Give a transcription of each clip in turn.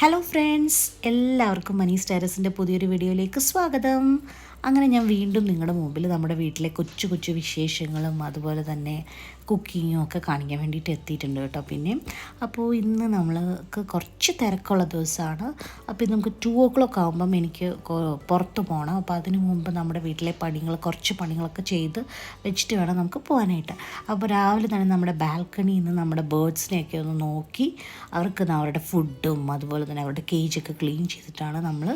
Hello friends, എല്ലാവർക്കും മനീസ് ടെറസിൻ്റെ പുതിയൊരു വീഡിയോയിലേക്ക് സ്വാഗതം. അങ്ങനെ ഞാൻ വീണ്ടും നിങ്ങളുടെ മുമ്പിൽ നമ്മുടെ വീട്ടിലെ കൊച്ചു കൊച്ചു വിശേഷങ്ങളും അതുപോലെ തന്നെ കുക്കിങ്ങും ഒക്കെ കാണിക്കാൻ വേണ്ടിയിട്ട് എത്തിയിട്ടുണ്ട് കേട്ടോ. പിന്നെ അപ്പോൾ ഇന്ന് നമ്മൾക്ക് കുറച്ച് തിരക്കുള്ള ദിവസമാണ്. അപ്പോൾ നമുക്ക് 2 o'clock ആകുമ്പം എനിക്ക് പുറത്ത് പോകണം. അപ്പോൾ അതിന് മുമ്പ് നമ്മുടെ വീട്ടിലെ കുറച്ച് പണികളൊക്കെ ചെയ്ത് വെച്ചിട്ട് വേണം നമുക്ക് പോകാനായിട്ട്. അപ്പോൾ രാവിലെ തന്നെ നമ്മുടെ ബാൽക്കണിയിൽ നിന്ന് നമ്മുടെ ബേർഡ്സിനെയൊക്കെ ഒന്ന് നോക്കി അവർക്ക് അവരുടെ ഫുഡും അതുപോലെ തന്നെ അവരുടെ കേജൊക്കെ ക്ലീൻ ചെയ്തിട്ടാണ് നമ്മൾ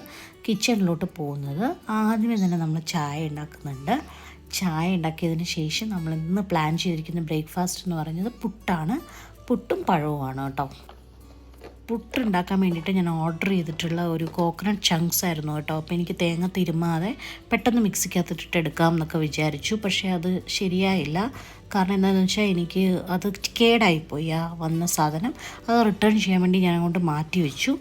കിച്ചണിലോട്ട് പോകുന്നത്. ആദ്യമേ തന്നെ നമ്മൾ ചായ ഉണ്ടാക്കുന്നുണ്ട്. ചായ ഉണ്ടാക്കിയതിന് ശേഷം നമ്മൾ ഇന്ന് പ്ലാൻ ചെയ്തിരിക്കുന്ന ബ്രേക്ക്ഫാസ്റ്റ് എന്ന് പറയുന്നത് പുട്ടും പഴവുമാണ് കേട്ടോ. പുട്ടുണ്ടാക്കാൻ വേണ്ടിയിട്ട് ഞാൻ ഓർഡർ ചെയ്തിട്ടുള്ള ഒരു കോക്കനട്ട് ചങ്ക്സ് ആയിരുന്നു കേട്ടോ. അപ്പോൾ എനിക്ക് തേങ്ങ തിരുമാതെ പെട്ടെന്ന് മിക്സിക്കകത്തിട്ട് എടുക്കാം എന്നൊക്കെ വിചാരിച്ചു. പക്ഷേ അത് ശരിയായില്ല. കാരണം എന്താണെന്ന് വെച്ചാൽ എനിക്ക് അത് കേടായിപ്പോയി ആ വന്ന സാധനം. അത് റിട്ടേൺ ചെയ്യാൻ വേണ്ടി ഞാൻ അങ്ങോട്ട് മാറ്റി വെച്ചു.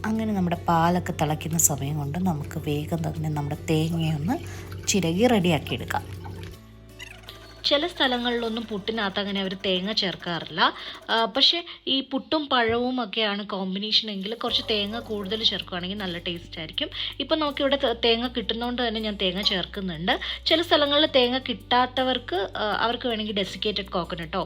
അങ്ങനെ നമ്മുടെ പാലൊക്കെ തിളയ്ക്കുന്ന സമയം കൊണ്ട് നമുക്ക് വേഗം തന്നെ നമ്മുടെ തേങ്ങയൊന്ന് ചിരകി റെഡിയാക്കി എടുക്കാം. ചില സ്ഥലങ്ങളിലൊന്നും പുട്ടിനകത്ത് അങ്ങനെ അവർ തേങ്ങ ചേർക്കാറില്ല. പക്ഷേ ഈ പുട്ടും പഴവും ഒക്കെയാണ് കോമ്പിനേഷൻ എങ്കിൽ കുറച്ച് തേങ്ങ കൂടുതൽ ചേർക്കുകയാണെങ്കിൽ നല്ല ടേസ്റ്റ് ആയിരിക്കും. ഇപ്പം നമുക്കിവിടെ തേങ്ങ കിട്ടുന്നതുകൊണ്ട് തന്നെ ഞാൻ തേങ്ങ ചേർക്കുന്നുണ്ട്. ചില സ്ഥലങ്ങളിൽ തേങ്ങ കിട്ടാത്തവർക്ക് അവർക്ക് വേണമെങ്കിൽ ഡെസിക്കേറ്റഡ് കോക്കനട്ടോ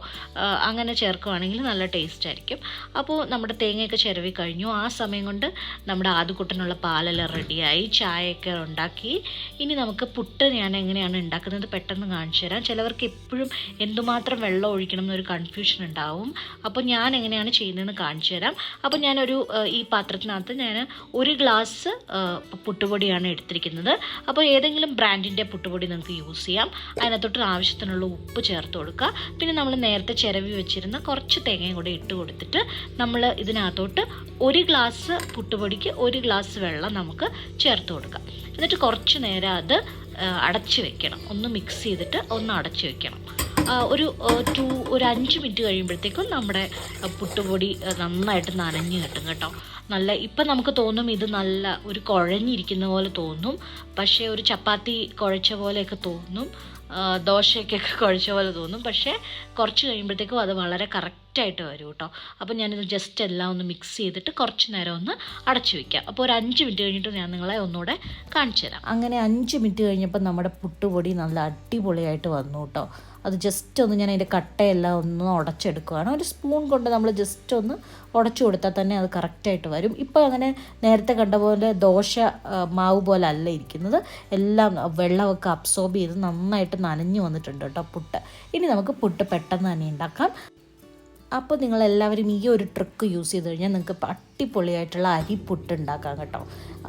അങ്ങനെ ചേർക്കുകയാണെങ്കിൽ നല്ല ടേസ്റ്റ് ആയിരിക്കും. അപ്പോൾ നമ്മുടെ തേങ്ങയൊക്കെ ചിരവി കഴിഞ്ഞു. ആ സമയം കൊണ്ട് നമ്മുടെ ആദ്യക്കുട്ടനുള്ള പാലെല്ലാം റെഡിയായി, ചായയൊക്കെ ഉണ്ടാക്കി. ഇനി നമുക്ക് പുട്ട് ഞാൻ എങ്ങനെയാണ് ഉണ്ടാക്കുന്നത് പെട്ടെന്ന് കാണിച്ചു തരാം. ചിലവർക്ക് എപ്പോഴും എന്തുമാത്രം വെള്ളം ഒഴിക്കണം എന്നൊരു കൺഫ്യൂഷൻ ഉണ്ടാവും. അപ്പോൾ ഞാൻ എങ്ങനെയാണ് ചെയ്യുന്നതെന്ന് കാണിച്ചു തരാം. അപ്പോൾ ഞാനൊരു ഈ പാത്രത്തിനകത്ത് ഞാൻ 1 ഗ്ലാസ് പുട്ടുപൊടിയാണ് എടുത്തിരിക്കുന്നത്. അപ്പോൾ ഏതെങ്കിലും ബ്രാൻഡിൻ്റെ പുട്ടുപൊടി നിങ്ങൾക്ക് യൂസ് ചെയ്യാം. അതിനകത്തോട്ട് ആവശ്യത്തിനുള്ള ഉപ്പ് ചേർത്ത് കൊടുക്കുക. പിന്നെ നമ്മൾ നേരത്തെ ചിരവി വെച്ചിരുന്ന കുറച്ച് തേങ്ങയും കൂടെ ഇട്ട് കൊടുത്തിട്ട് നമ്മൾ ഇതിനകത്തോട്ട് 1 ഗ്ലാസ് പുട്ടുപൊടിക്ക് 1 ഗ്ലാസ് വെള്ളം നമുക്ക് ചേർത്ത് കൊടുക്കാം. എന്നിട്ട് കുറച്ച് നേരം അത് അടച്ച് വെക്കണം. ഒന്ന് മിക്സ് ചെയ്തിട്ട് ഒന്ന് അടച്ച് വെക്കണം. ഒരു 5 മിനിറ്റ് കഴിയുമ്പോഴത്തേക്കും നമ്മുടെ പുട്ടുപൊടി നന്നായിട്ട് നനഞ്ഞ് കിട്ടും കേട്ടോ. ഇപ്പം നമുക്ക് തോന്നും ഇത് നല്ല ഒരു കുഴഞ്ഞിരിക്കുന്ന പോലെ തോന്നും. പക്ഷേ ഒരു ചപ്പാത്തി കുഴച്ച പോലെയൊക്കെ തോന്നും, ദോശയൊക്കെ കുഴച്ച പോലെ തോന്നും. പക്ഷേ കുറച്ച് കഴിയുമ്പോഴത്തേക്കും അത് വളരെ കറക്റ്റായിട്ട് വരും കേട്ടോ. അപ്പോൾ ഞാനിത് ജസ്റ്റ് എല്ലാം ഒന്ന് മിക്സ് ചെയ്തിട്ട് കുറച്ച് നേരം ഒന്ന് അടച്ചു വയ്ക്കാം. അപ്പോൾ ഒരു 5 മിനിറ്റ് കഴിഞ്ഞിട്ട് ഞാൻ നിങ്ങളെ ഒന്നുകൂടെ കാണിച്ചു തരാം. അങ്ങനെ 5 മിനിറ്റ് കഴിഞ്ഞപ്പോൾ നമ്മുടെ പുട്ടുപൊടി നല്ല അടിപൊളിയായിട്ട് വന്നു കേട്ടോ. അത് ജസ്റ്റ് ഒന്ന് ഞാൻ അതിൻ്റെ കട്ടയെല്ലാം ഒന്ന് ഉടച്ചെടുക്കുകയാണ്. ഒരു സ്പൂൺ കൊണ്ട് നമ്മൾ ജസ്റ്റ് ഒന്ന് ഉടച്ചു കൊടുത്താൽ തന്നെ അത് കറക്റ്റായിട്ട് വരും. ഇപ്പോൾ അങ്ങനെ നേരത്തെ കണ്ട പോലെ ദോശ മാവ് പോലെ അല്ല ഇരിക്കുന്നത്. എല്ലാം വെള്ളമൊക്കെ അബ്സോർബ് ചെയ്ത് നന്നായിട്ട് നനഞ്ഞു വന്നിട്ടുണ്ട് കേട്ടോ പുട്ട്. ഇനി നമുക്ക് പുട്ട് പെട്ടെന്ന് തന്നെ ഉണ്ടാക്കാം. അപ്പോൾ നിങ്ങളെല്ലാവരും ഈ ഒരു ട്രിക്ക് യൂസ് ചെയ്ത് കഴിഞ്ഞാൽ നിങ്ങൾക്ക് അടിപൊളിയായിട്ടുള്ള അരിപ്പുട്ട് ഉണ്ടാക്കാം കേട്ടോ.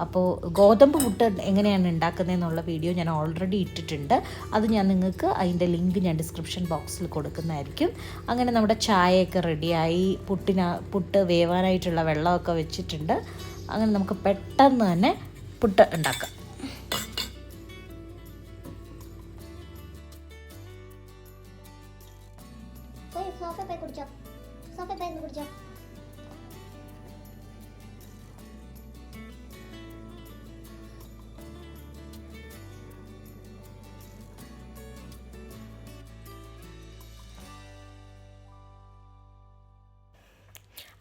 അപ്പോൾ ഗോതമ്പ് പുട്ട് എങ്ങനെയാണ് ഉണ്ടാക്കുന്നതെന്നുള്ള വീഡിയോ ഞാൻ ഓൾറെഡി ഇട്ടിട്ടുണ്ട്. അത് ഞാൻ നിങ്ങൾക്ക് അതിൻ്റെ ലിങ്ക് ഞാൻ ഡിസ്ക്രിപ്ഷൻ ബോക്സിൽ കൊടുക്കുന്നതായിരിക്കും. അങ്ങനെ നമ്മുടെ ചായയൊക്കെ റെഡിയായി, പുട്ട് വേവാനായിട്ടുള്ള വെള്ളമൊക്കെ വെച്ചിട്ടുണ്ട്. അങ്ങനെ നമുക്ക് പെട്ടെന്ന് തന്നെ പുട്ട് ഉണ്ടാക്കാം.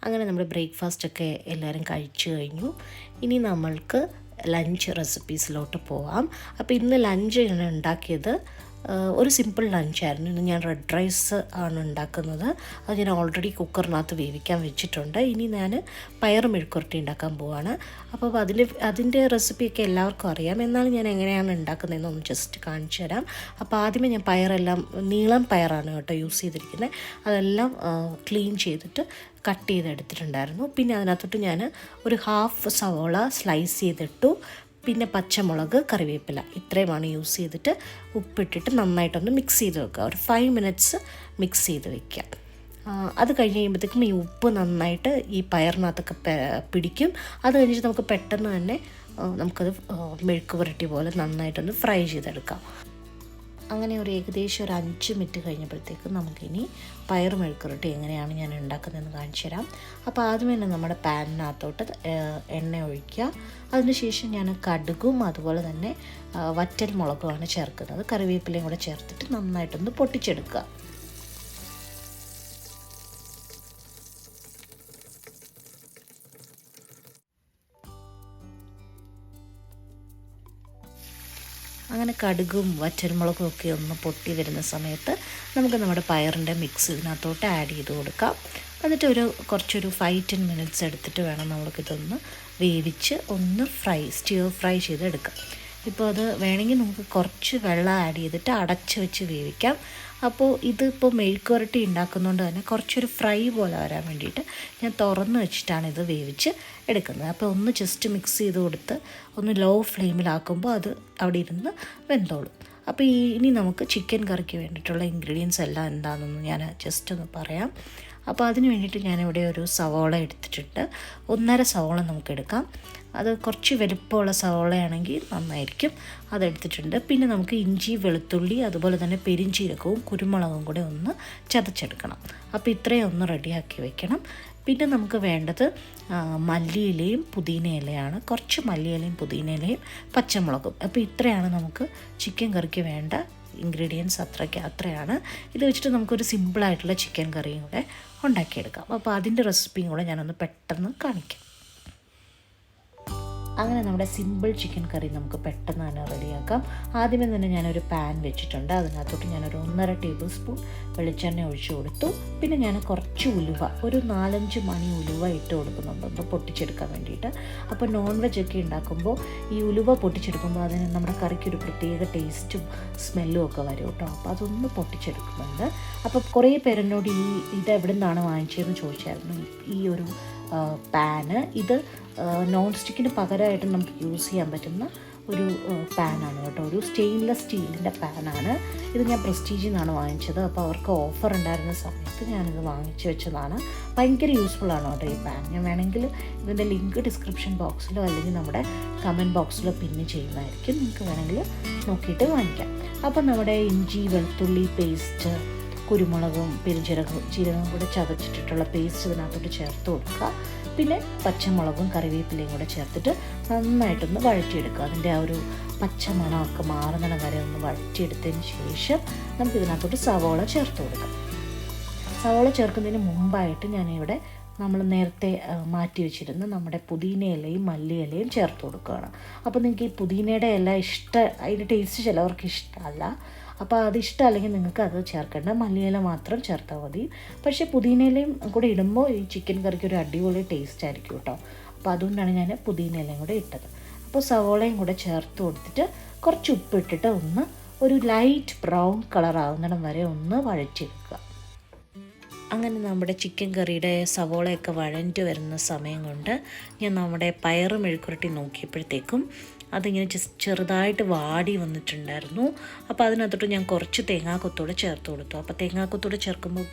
അങ്ങനെ നമ്മുടെ ബ്രേക്ക്ഫാസ്റ്റൊക്കെ എല്ലാവരും കഴിച്ചു കഴിഞ്ഞു. ഇനി നമ്മൾക്ക് ലഞ്ച് റെസിപ്പീസിലോട്ട് പോവാം. അപ്പോൾ ഇന്ന് ലഞ്ച് ഞാൻ ഉണ്ടാക്കിയത് ഒരു സിമ്പിൾ ലഞ്ചായിരുന്നു. ഇന്ന് ഞാൻ റെഡ് റൈസ് ആണ് ഉണ്ടാക്കുന്നത്. അത് ഞാൻ ഓൾറെഡി കുക്കറിനകത്ത് വേവിക്കാൻ വെച്ചിട്ടുണ്ട്. ഇനി ഞാൻ പയർ മെഴുക്കുവരട്ടി ഉണ്ടാക്കാൻ പോവാണ്. അപ്പോൾ അതിൻ്റെ റെസിപ്പിയൊക്കെ എല്ലാവർക്കും അറിയാം. എന്നാലും ഞാൻ എങ്ങനെയാണ് ഉണ്ടാക്കുന്നതെന്നൊന്ന് ജസ്റ്റ് കാണിച്ചു തരാം. അപ്പോൾ ആദ്യമേ ഞാൻ പയറെല്ലാം നീളം പയറാണ് കേട്ടോ യൂസ് ചെയ്തിരിക്കുന്നത്. അതെല്ലാം ക്ലീൻ ചെയ്തിട്ട് കട്ട് ചെയ്തെടുത്തിട്ടുണ്ടായിരുന്നു. പിന്നെ അതിനകത്തോട്ട് ഞാൻ ഒരു 1/2 സവോള സ്ലൈസ് ചെയ്തിട്ടു. പിന്നെ പച്ചമുളക്, കറിവേപ്പില ഇത്രയുമാണ് യൂസ് ചെയ്തിട്ട് ഉപ്പിട്ടിട്ട് നന്നായിട്ടൊന്ന് മിക്സ് ചെയ്ത് വെക്കുക. ഒരു 5 മിനിറ്റ്സ് മിക്സ് ചെയ്ത് വെക്കുക. അത് കഴിഞ്ഞ് കഴിയുമ്പോഴത്തേക്കും ഈ ഉപ്പ് നന്നായിട്ട് ഈ പയറിനകത്തൊക്കെ പിടിക്കും. അത് കഴിഞ്ഞിട്ട് നമുക്ക് പെട്ടെന്ന് തന്നെ നമുക്കത് മെഴുക്ക് പുരട്ടി പോലെ നന്നായിട്ടൊന്ന് ഫ്രൈ ചെയ്തെടുക്കാം. അങ്ങനെ ഏകദേശം ഒരു 5 മിനിറ്റ് കഴിഞ്ഞപ്പോഴത്തേക്കും നമുക്കിനി പയർ മെഴുക്കുവരട്ടി എങ്ങനെയാണ് ഞാൻ ഉണ്ടാക്കുന്നതെന്ന് കാണിച്ചു തരാം. അപ്പോൾ ആദ്യമേ തന്നെ നമ്മുടെ പാനിനകത്തോട്ട് എണ്ണ ഒഴിക്കുക. അതിനുശേഷം ഞാൻ കടുകും അതുപോലെ തന്നെ വറ്റൽ മുളകുമാണ് ചേർക്കുന്നത്. കറിവേപ്പിലയും കൂടെ ചേർത്തിട്ട് നന്നായിട്ടൊന്ന് പൊട്ടിച്ചെടുക്കുക. അങ്ങനെ കടുകും വറ്റൽമുളകും ഒക്കെ ഒന്ന് പൊട്ടി വരുന്ന സമയത്ത് നമുക്ക് നമ്മുടെ പയറിൻ്റെ മിക്സ് ഇതിനകത്തോട്ട് ആഡ് ചെയ്ത് കൊടുക്കാം. എന്നിട്ട് കുറച്ചൊരു 5-10 മിനിറ്റ്സ് എടുത്തിട്ട് വേണം നമ്മൾക്കിതൊന്ന് വേവിച്ച് ഒന്ന് സ്റ്റിർ ഫ്രൈ ചെയ്തെടുക്കാം. ഇപ്പോൾ അത് വേണമെങ്കിൽ നമുക്ക് കുറച്ച് വെള്ളം ആഡ് ചെയ്തിട്ട് അടച്ച് വെച്ച് വേവിക്കാം. അപ്പോൾ ഇതിപ്പോൾ മെഴുക്കുവരട്ടി ഉണ്ടാക്കുന്നതുകൊണ്ട് തന്നെ കുറച്ചൊരു ഫ്രൈ പോലെ വരാൻ വേണ്ടിയിട്ട് ഞാൻ തുറന്ന് വെച്ചിട്ടാണ് ഇത് വേവിച്ച് എടുക്കുന്നത്. അപ്പോൾ ഒന്ന് ജസ്റ്റ് മിക്സ് ചെയ്ത് കൊടുത്ത് ഒന്ന് ലോ ഫ്ലെയിമിലാക്കുമ്പോൾ അത് അവിടെ ഇരുന്ന് വെന്തോളും. അപ്പോൾ ഇനി നമുക്ക് ചിക്കൻ കറിക്ക് വേണ്ടിയിട്ടുള്ള ഇൻഗ്രീഡിയൻസ് എല്ലാം എന്താണെന്ന് ഞാൻ ജസ്റ്റ് ഒന്ന് പറയാം. അപ്പോൾ അതിന് വേണ്ടിയിട്ട് ഞാനിവിടെ ഒരു സവോള എടുത്തിട്ടുണ്ട്. 1.5 സവോള നമുക്കെടുക്കാം. അത് കുറച്ച് വലുപ്പമുള്ള സവോളയാണെങ്കിൽ നന്നായിരിക്കും. അതെടുത്തിട്ടുണ്ട്. പിന്നെ നമുക്ക് ഇഞ്ചി, വെളുത്തുള്ളി, അതുപോലെ തന്നെ പെരിഞ്ചീരകവും കുരുമുളകും കൂടെ ഒന്ന് ചതച്ചെടുക്കണം. അപ്പോൾ ഇത്രയും ഒന്ന് റെഡിയാക്കി വെക്കണം. പിന്നെ നമുക്ക് വേണ്ടത് മല്ലിയിലയും പുതിന ഇലയാണ്. കുറച്ച് മല്ലിയിലയും പുതിന ഇലയും പച്ചമുളകും. അപ്പോൾ ഇത്രയാണ് നമുക്ക് ചിക്കൻ കറിക്ക് വേണ്ട ഇൻഗ്രീഡിയൻസ്. അത്രയാണ്. ഇത് വെച്ചിട്ട് നമുക്കൊരു സിമ്പിളായിട്ടുള്ള ചിക്കൻ കറിയും കൂടെ ഉണ്ടാക്കിയെടുക്കാം. അപ്പോൾ അതിൻ്റെ റെസിപ്പിയും കൂടെ ഞാനൊന്ന് പെട്ടെന്ന് കാണിക്കാം. അങ്ങനെ നമ്മുടെ സിമ്പിൾ ചിക്കൻ കറി നമുക്ക് പെട്ടെന്ന് തന്നെ റെഡിയാക്കാം. ആദ്യമേ തന്നെ ഞാനൊരു പാൻ വെച്ചിട്ടുണ്ട്. അതിനകത്തോട്ട് ഞാനൊരു 1.5 ടേബിൾ സ്പൂൺ വെളിച്ചെണ്ണ ഒഴിച്ച് കൊടുത്തു. പിന്നെ ഞാൻ കുറച്ച് ഉലുവ, ഒരു 4-5 മണി ഉലുവ ഇട്ട് കൊടുക്കുന്നുണ്ട് ഒന്ന് പൊട്ടിച്ചെടുക്കാൻ വേണ്ടിയിട്ട്. അപ്പോൾ നോൺ വെജ് ഒക്കെ ഉണ്ടാക്കുമ്പോൾ ഈ ഉലുവ പൊട്ടിച്ചെടുക്കുമ്പോൾ അതിന് നമ്മുടെ കറിക്കൊരു പ്രത്യേക ടേസ്റ്റും സ്മെല്ലും ഒക്കെ വരും കേട്ടോ. അപ്പോൾ അതൊന്ന് പൊട്ടിച്ചെടുക്കുന്നുണ്ട്. അപ്പോൾ കുറേ പേരെന്നോട് ഇത് എവിടെ നിന്നാണ് വാങ്ങിച്ചതെന്ന് ചോദിച്ചായിരുന്നു. ഈ ഒരു പാന് ഇത് നോൺ സ്റ്റിക്കിന് പകരമായിട്ട് നമുക്ക് യൂസ് ചെയ്യാൻ പറ്റുന്ന ഒരു പാനാണ് കേട്ടോ. ഒരു സ്റ്റെയിൻലെസ് സ്റ്റീലിൻ്റെ പാനാണ് ഇത്. ഞാൻ പ്രസ്റ്റീജിൽ നിന്നാണ് വാങ്ങിച്ചത്. അപ്പോൾ അവർക്ക് ഓഫർ ഉണ്ടായിരുന്ന സമയത്ത് ഞാനിത് വാങ്ങിച്ചു വെച്ചതാണ്. ഭയങ്കര യൂസ്ഫുള്ളാണ് കേട്ടോ ഈ പാൻ. ഞാൻ വേണമെങ്കിൽ ഇതിൻ്റെ ലിങ്ക് ഡിസ്ക്രിപ്ഷൻ ബോക്സിലോ അല്ലെങ്കിൽ നമ്മുടെ കമൻറ്റ് ബോക്സിലോ പിന്ന് ചെയ്യുന്നതായിരിക്കും. നിങ്ങൾക്ക് വേണമെങ്കിൽ നോക്കിയിട്ട് വാങ്ങിക്കാം. അപ്പോൾ നമ്മുടെ ഇഞ്ചി, വെളുത്തുള്ളി പേസ്റ്റ്, കുരുമുളകും ജീരകവും കൂടെ ചതച്ചിട്ടിട്ടുള്ള പേസ്റ്റ് ഇതിനകത്തോട്ട് ചേർത്ത് കൊടുക്കുക. പിന്നെ പച്ചമുളകും കറിവേപ്പിലയും കൂടെ ചേർത്തിട്ട് നന്നായിട്ടൊന്ന് വഴറ്റിയെടുക്കുക. അതിൻ്റെ ആ ഒരു പച്ചമണമൊക്കെ മാറുന്ന വരെ ഒന്ന് വഴറ്റിയെടുത്തതിന് ശേഷം നമുക്കിതിനകത്തോട്ട് സവോള ചേർത്ത് കൊടുക്കാം. സവോള ചേർക്കുന്നതിന് മുമ്പായിട്ട് ഞാനിവിടെ നമ്മൾ നേരത്തെ മാറ്റി വെച്ചിരുന്ന നമ്മുടെ പുതിന ഇലയും മല്ലി ഇലയും ചേർത്ത് കൊടുക്കുകയാണ്. അപ്പോൾ നിങ്ങൾക്ക് ഈ പുതിനയുടെ ഇല അതിൻ്റെ ടേസ്റ്റ് ചിലവർക്ക് ഇഷ്ടമല്ല. അപ്പോൾ അത് ഇഷ്ടമല്ലെങ്കിൽ നിങ്ങൾക്ക് അത് ചേർക്കേണ്ട, മല്ലിയില മാത്രം ചേർത്താൽ മതി. പക്ഷേ പുതിനയിലയും കൂടെ ഇടുമ്പോൾ ഈ ചിക്കൻ കറിക്ക് ഒരു അടിപൊളി ടേസ്റ്റ് ആയിരിക്കും കേട്ടോ. അപ്പോൾ അതുകൊണ്ടാണ് ഞാൻ പുതിനയിലയും കൂടെ ഇട്ടത്. അപ്പോൾ സവോളയും കൂടെ ചേർത്ത് കൊടുത്തിട്ട് കുറച്ച് ഉപ്പിട്ടിട്ട് ഒരു ലൈറ്റ് ബ്രൗൺ കളർ ആവുന്നിടം വരെ ഒന്ന് വഴറ്റിയെടുക്കുക. അങ്ങനെ നമ്മുടെ ചിക്കൻ കറിയുടെ സവോളയൊക്കെ വഴഞ്ഞു വരുന്ന സമയം കൊണ്ട് ഞാൻ നമ്മുടെ പയറ് മെഴുക്കുരട്ടി നോക്കിയപ്പോഴത്തേക്കും അതിങ്ങനെ ചെറുതായിട്ട് വാടി വന്നിട്ടുണ്ടായിരുന്നു. അപ്പോൾ അതിനകത്തോട്ട് ഞാൻ കുറച്ച് തേങ്ങാക്കൊത്തൂടെ ചേർത്ത് കൊടുത്തു. അപ്പോൾ തേങ്ങാക്കൊത്തൂടെ ചേർക്കുമ്പോൾ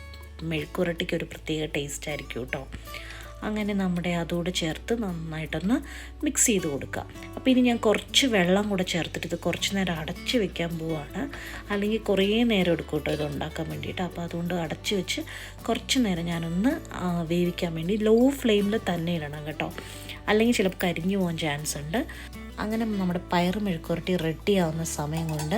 മെഴുക്കുരട്ടിക്ക് ഒരു പ്രത്യേക ടേസ്റ്റ് ആയിരിക്കും കേട്ടോ. അങ്ങനെ നമ്മുടെ അതോട് ചേർത്ത് നന്നായിട്ടൊന്ന് മിക്സ് ചെയ്ത് കൊടുക്കുക. അപ്പോൾ ഇനി ഞാൻ കുറച്ച് വെള്ളം കൂടെ ചേർത്തിട്ട് ഇത് കുറച്ച് നേരം അടച്ച് വെക്കാൻ പോവുകയാണ്. അല്ലെങ്കിൽ കുറേ നേരം എടുക്കും കേട്ടോ ഇത് ഉണ്ടാക്കാൻ വേണ്ടിയിട്ട്. അപ്പോൾ അതുകൊണ്ട് അടച്ച് വെച്ച് കുറച്ച് നേരം ഞാനൊന്ന് വേവിക്കാൻ വേണ്ടി ലോ ഫ്ലെയിമിൽ തന്നെ ഇടണം കേട്ടോ. അല്ലെങ്കിൽ ചിലപ്പോൾ കരിഞ്ഞു പോകാൻ ചാൻസ് ഉണ്ട്. അങ്ങനെ നമ്മുടെ പയർ മെഴുക്കുരട്ടി റെഡി ആവുന്ന സമയം കൊണ്ട്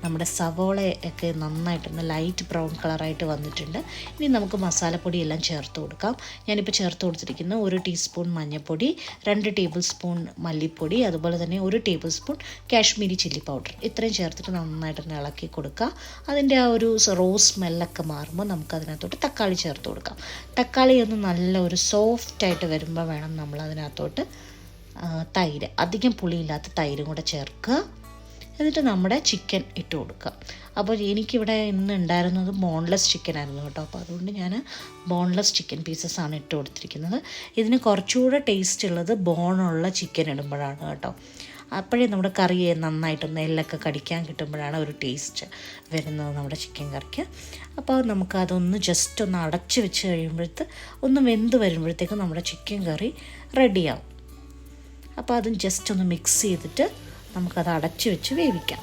നമ്മുടെ സവോളയൊക്കെ നന്നായിട്ടൊന്ന് ലൈറ്റ് ബ്രൗൺ കളറായിട്ട് വന്നിട്ടുണ്ട്. ഇനി നമുക്ക് മസാലപ്പൊടിയെല്ലാം ചേർത്ത് കൊടുക്കാം. ഞാനിപ്പോൾ ചേർത്ത് കൊടുത്തിരിക്കുന്ന 1 ടീസ്പൂൺ മഞ്ഞൾപ്പൊടി, 2 ടേബിൾ സ്പൂൺ മല്ലിപ്പൊടി, അതുപോലെ തന്നെ 1 table spoon Kashmiri chilli powder. ഇത്രയും ചേർത്തിട്ട് നന്നായിട്ടൊന്ന് ഇളക്കി കൊടുക്കുക. അതിൻ്റെ ആ ഒരു സ്മെല്ലൊക്കെ മാറുമ്പോൾ നമുക്കതിനകത്തോട്ട് തക്കാളി ചേർത്ത് കൊടുക്കാം. തക്കാളി ഒന്ന് നല്ല ഒരു സോഫ്റ്റായിട്ട് വരുമ്പോൾ വേണം നമ്മൾ അതിനകത്തോട്ട് തൈര്, അധികം പുളിയില്ലാത്ത തൈരും കൂടെ ചേർക്കുക. എന്നിട്ട് നമ്മുടെ ചിക്കൻ ഇട്ട് കൊടുക്കുക. അപ്പോൾ എനിക്കിവിടെ ഇന്ന് ഉണ്ടായിരുന്നത് ബോൺലെസ് ചിക്കൻ ആയിരുന്നു കേട്ടോ. അപ്പോൾ അതുകൊണ്ട് ഞാൻ ബോൺലെസ് ചിക്കൻ പീസസാണ് ഇട്ട് കൊടുത്തിരിക്കുന്നത്. ഇതിന് കുറച്ചുകൂടെ ടേസ്റ്റ് ഉള്ളത് ബോണുള്ള ചിക്കൻ ഇടുമ്പോഴാണ് കേട്ടോ. അപ്പോഴേ നമ്മുടെ കറിയെ നന്നായിട്ടൊന്ന് എല്ലൊക്കെ കടിക്കാൻ കിട്ടുമ്പോഴാണ് ഒരു ടേസ്റ്റ് വരുന്നത് നമ്മുടെ ചിക്കൻ കറിക്ക്. അപ്പോൾ നമുക്കതൊന്ന് ജസ്റ്റ് ഒന്ന് അടച്ച് വെച്ച് ഒന്ന് വെന്ത് വരുമ്പോഴത്തേക്കും നമ്മുടെ ചിക്കൻ കറി റെഡിയാവും. അപ്പോൾ അതും ജസ്റ്റ് ഒന്ന് മിക്സ് ചെയ്തിട്ട് നമുക്കത് അടച്ച് വെച്ച് വേവിക്കാം.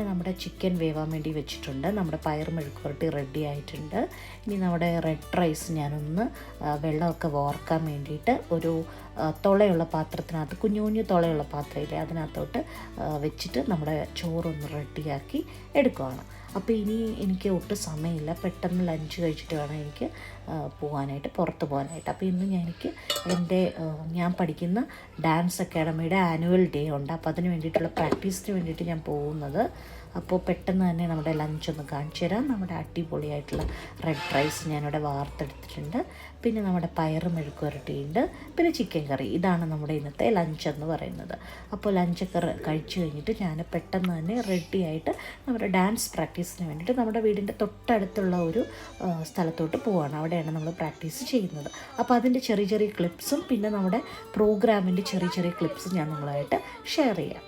നമ്മുടെ ചിക്കൻ വേവാൻ വേണ്ടി വെച്ചിട്ടുണ്ട്. നമ്മുടെ പയർ മെഴുക്കുവരട്ടി റെഡി ആയിട്ടുണ്ട്. ഇനി നമ്മുടെ റെഡ് റൈസ് ഞാനൊന്ന് വെള്ളമൊക്കെ വാർക്കാൻ വേണ്ടിയിട്ട് ഒരു തുളയുള്ള പാത്രത്തിനകത്ത്, കുഞ്ഞു കുഞ്ഞു തുളയുള്ള പാത്രമില്ലേ അതിനകത്തോട്ട് വെച്ചിട്ട് നമ്മുടെ ചോറൊന്ന് റെഡിയാക്കി എടുക്കുകയാണ്. അപ്പോൾ ഇനി എനിക്ക് ഒട്ടും സമയമില്ല, പെട്ടെന്ന് ലഞ്ച് കഴിച്ചിട്ട് വേണം എനിക്ക് പോകാനായിട്ട്, പുറത്ത് പോകാനായിട്ട്. അപ്പോൾ ഇന്ന് ഞാൻ പഠിക്കുന്ന ഡാൻസ് അക്കാഡമിയുടെ ആനുവൽ ഡേ ഉണ്ട്. അപ്പോൾ അതിന് വേണ്ടിയിട്ടുള്ള പ്രാക്ടീസിന് വേണ്ടിയിട്ട് ഞാൻ പോകുന്നത്. അപ്പോൾ പെട്ടെന്ന് തന്നെ നമ്മുടെ ലഞ്ചൊന്ന് കാണിച്ചു തരാം. നമ്മുടെ അടിപൊളിയായിട്ടുള്ള റെഡ് റൈസ് ഞാനിവിടെ വാർത്തെടുത്തിട്ടുണ്ട്, പിന്നെ നമ്മുടെ പയറ് മെഴുക്ക് പുരട്ടിയുണ്ട്, പിന്നെ ചിക്കൻ കറി. ഇതാണ് നമ്മുടെ ഇന്നത്തെ ലഞ്ച് എന്ന് പറയുന്നത്. അപ്പോൾ ലഞ്ചൊക്കെ കഴിച്ചു കഴിഞ്ഞിട്ട് ഞാൻ പെട്ടെന്ന് തന്നെ റെഡിയായിട്ട് നമ്മുടെ ഡാൻസ് പ്രാക്ടീസിന് വേണ്ടിയിട്ട് നമ്മുടെ വീടിൻ്റെ തൊട്ടടുത്തുള്ള ഒരു സ്ഥലത്തോട്ട് പോവുകയാണ്. അവിടെയാണ് നമ്മൾ പ്രാക്ടീസ് ചെയ്യുന്നത്. അപ്പോൾ അതിൻ്റെ ചെറിയ ചെറിയ ക്ലിപ്സും പിന്നെ നമ്മുടെ പ്രോഗ്രാമിൻ്റെ ചെറിയ ചെറിയ ക്ലിപ്സും ഞാൻ നിങ്ങളായിട്ട് ഷെയർ ചെയ്യാം.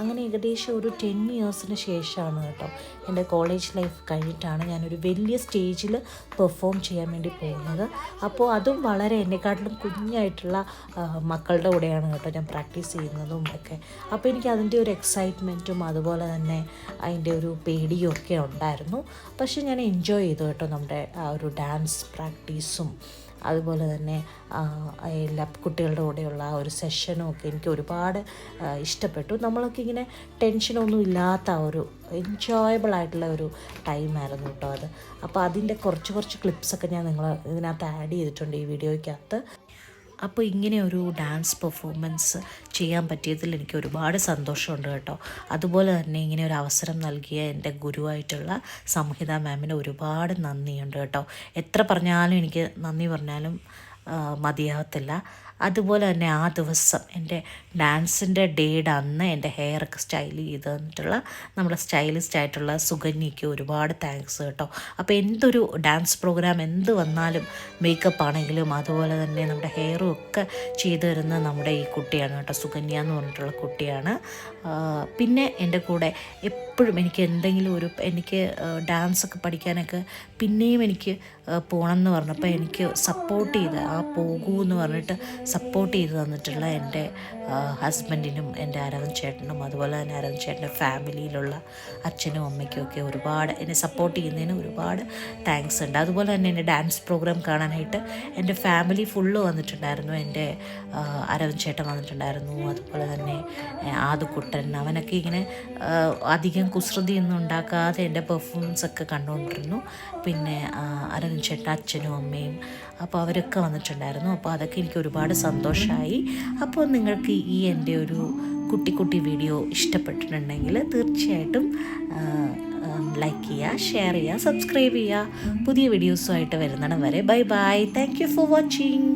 അങ്ങനെ ഏകദേശം ഒരു 10 ഇയേഴ്സിന് ശേഷമാണ് കേട്ടോ, എൻ്റെ കോളേജ് ലൈഫ് കഴിഞ്ഞിട്ടാണ് ഞാനൊരു വലിയ സ്റ്റേജിൽ പെർഫോം ചെയ്യാൻ വേണ്ടി പോകുന്നത്. അപ്പോൾ അതും വളരെ എന്നെക്കാട്ടിലും കുഞ്ഞായിട്ടുള്ള മക്കളുടെ കൂടെയാണ് കേട്ടോ ഞാൻ പ്രാക്ടീസ് ചെയ്യുന്നതും ഒക്കെ. അപ്പോൾ എനിക്ക് അതിൻ്റെ ഒരു എക്സൈറ്റ്മെൻറ്റും അതുപോലെ തന്നെ അതിൻ്റെ ഒരു പേടിയും ഒക്കെ ഉണ്ടായിരുന്നു. പക്ഷേ ഞാൻ എൻജോയ് ചെയ്തു കേട്ടോ നമ്മുടെ ആ ഒരു ഡാൻസ് പ്രാക്ടീസും അതുപോലെ തന്നെ എല്ലാ കുട്ടികളുടെ കൂടെയുള്ള ആ ഒരു സെഷനും ഒക്കെ എനിക്ക് ഒരുപാട് ഇഷ്ടപ്പെട്ടു. നമ്മളൊക്കെ ഇങ്ങനെ ടെൻഷനൊന്നും ഇല്ലാത്ത ഒരു എൻജോയബിൾ ആയിട്ടുള്ള ഒരു ടൈമായിരുന്നു കേട്ടോ അത്. അപ്പോൾ അതിൻ്റെ കുറച്ച് ക്ലിപ്സൊക്കെ ഞാൻ ഇതിനകത്ത് ആഡ് ചെയ്തിട്ടുണ്ട് ഈ വീഡിയോയ്ക്കകത്ത്. അപ്പോൾ ഇങ്ങനെ ഒരു ഡാൻസ് പെർഫോമൻസ് ചെയ്യാൻ പറ്റിയതിൽ എനിക്ക് ഒരുപാട് സന്തോഷമുണ്ട് കേട്ടോ. അതുപോലെ തന്നെ ഇങ്ങനെ ഒരു അവസരം നൽകിയ എൻ്റെ ഗുരുവായിട്ടുള്ള സംഹിത മാമിന് ഒരുപാട് നന്ദിയുണ്ട് കേട്ടോ. എത്ര പറഞ്ഞാലും എനിക്ക് നന്ദി പറഞ്ഞാലും മതിയാകത്തില്ല. അതുപോലെ തന്നെ ആ ദിവസം എൻ്റെ ഡാൻസിൻ്റെ ഡേയുടെ അന്ന് എൻ്റെ ഹെയറൊക്കെ സ്റ്റൈൽ ചെയ്ത് തന്നിട്ടുള്ള നമ്മുടെ സ്റ്റൈലിസ്റ്റ് ആയിട്ടുള്ള സുകന്യയ്ക്ക് ഒരുപാട് താങ്ക്സ് കേട്ടോ. അപ്പോൾ എന്തൊരു ഡാൻസ് പ്രോഗ്രാം എന്ത് വന്നാലും മേക്കപ്പ് ആണെങ്കിലും അതുപോലെ തന്നെ നമ്മുടെ ഹെയറും ഒക്കെ ചെയ്തു തരുന്ന നമ്മുടെ ഈ കുട്ടിയാണ് കേട്ടോ, സുകന്യ എന്ന് പറഞ്ഞിട്ടുള്ള കുട്ടിയാണ്. പിന്നെ എൻ്റെ കൂടെ എപ്പോഴും എനിക്ക് എന്തെങ്കിലും എനിക്ക് ഡാൻസൊക്കെ പഠിക്കാനൊക്കെ പിന്നെയും എനിക്ക് പോകണം എന്ന് പറഞ്ഞപ്പോൾ എനിക്ക് സപ്പോർട്ട് ചെയ്ത് പോകൂ എന്ന് പറഞ്ഞിട്ട് സപ്പോർട്ട് ചെയ്ത് തന്നിട്ടുള്ള എൻ്റെ ഹസ്ബൻഡിനും എൻ്റെ അരവൻ ചേട്ടനും അതുപോലെ തന്നെ അരവൻ ചേട്ടൻ്റെ ഫാമിലിയിലുള്ള അച്ഛനും അമ്മയ്ക്കും ഒക്കെ ഒരുപാട് എന്നെ സപ്പോർട്ട് ചെയ്യുന്നതിന് ഒരുപാട് താങ്ക്സ് ഉണ്ട്. അതുപോലെ തന്നെ എൻ്റെ ഡാൻസ് പ്രോഗ്രാം കാണാനായിട്ട് എൻ്റെ ഫാമിലി ഫുള്ള് വന്നിട്ടുണ്ടായിരുന്നു. എൻ്റെ അരവൻ ചേട്ടൻ വന്നിട്ടുണ്ടായിരുന്നു, അതുപോലെ തന്നെ ആദുക്കുട്ടൻ, അവനൊക്കെ ഇങ്ങനെ അധികം കുസൃതിയൊന്നും ഉണ്ടാക്കാതെ എൻ്റെ പെർഫോമൻസ് ഒക്കെ കണ്ടുകൊണ്ടിരുന്നു. പിന്നെ അരവൻ ചേട്ടൻ അച്ഛനും അമ്മയും, അപ്പോൾ അവരൊക്കെ വന്നിട്ടുണ്ടായിരുന്നു. അപ്പോൾ അതൊക്കെ എനിക്ക് ഒരുപാട് സന്തോഷമായി. അപ്പോൾ നിങ്ങൾക്ക് ഈ എൻ്റെ ഒരു കുട്ടി വീഡിയോ ഇഷ്ടപ്പെട്ടിട്ടുണ്ടെങ്കിൽ തീർച്ചയായിട്ടും ലൈക്ക് ചെയ്യുക, ഷെയർ ചെയ്യുക, സബ്സ്ക്രൈബ് ചെയ്യുക. പുതിയ വീഡിയോസുമായിട്ട് വരുന്നിടം വരെ bye. Thank you for watching.